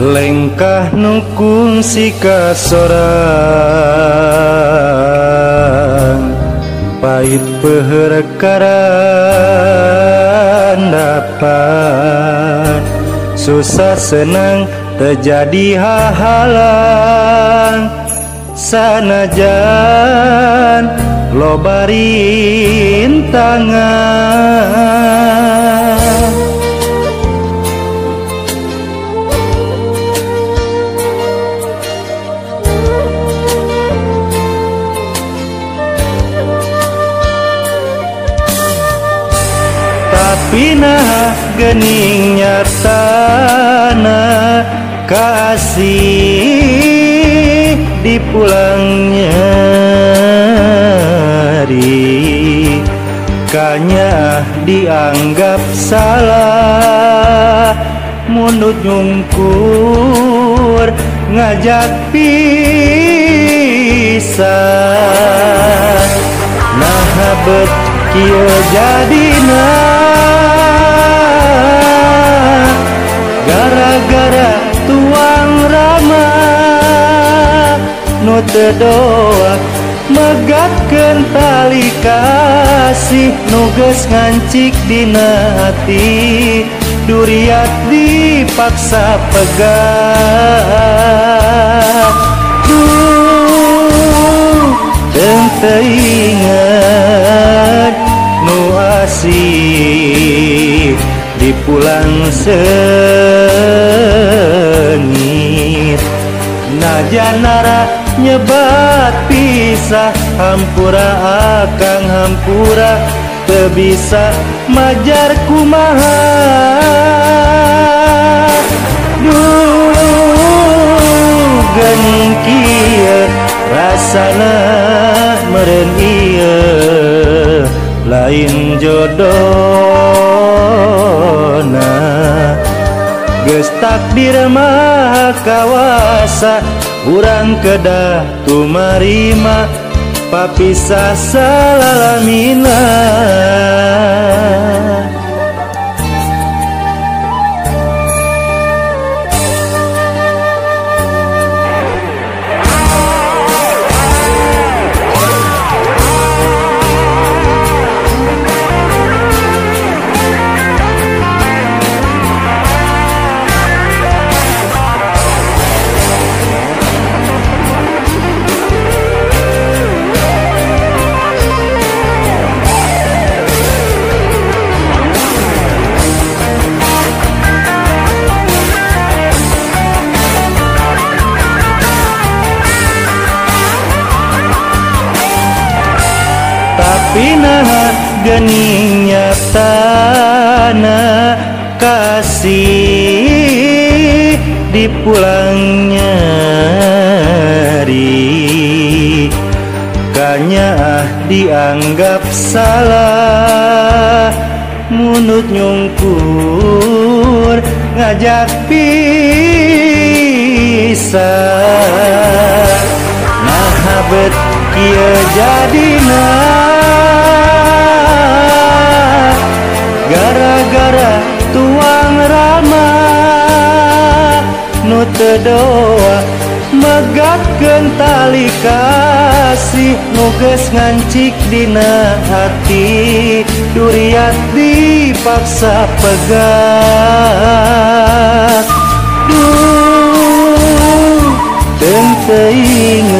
lengkah nukung si kasorang pahit perkara dapat susah senang terjadi halang sanajan loba rintangan tapi nah geuning nyatana kasih dipulangnya nyari kanya dianggap salah munut nyungkur ngajak pisah nah bet kieu jadina gara-gara tuang rama nu teu doa megatkeun tali kasih nu geus ngancik dina hati duriat dipaksa pegang teu inget nu asih dipulang sengit najanara nyebat pisah hampura akang hampura teu bisa majar kumaha geuning kieu rasana meureun ieu lain jodohna geus takdir mah kawasa urang kedah tumarima papisah salalamina tapi nah geuning nyatana kasih dipulang nyari kanya dianggap salah munut nyungkur ngajak pisah nah bet kieu jadina gara-gara tuang rama nu teu doa megatkeun tali kasih nu geus ngancik dina hati duriat dipaksa pegang teu inget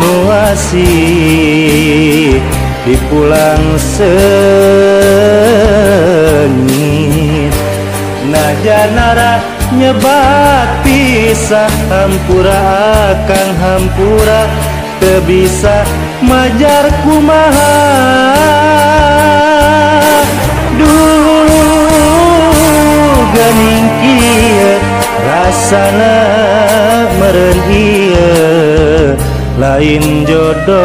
nu asih dipulang sengit najanara nyebat pisah hampura akang hampura teu bisa majar kumaha geuning kieu rasana meureun ieu lain jodohna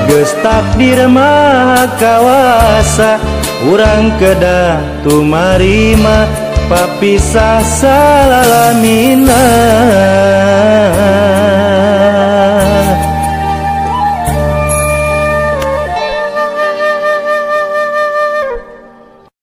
geus takdir mah kawasa urang kedah tumarima papisah salalamina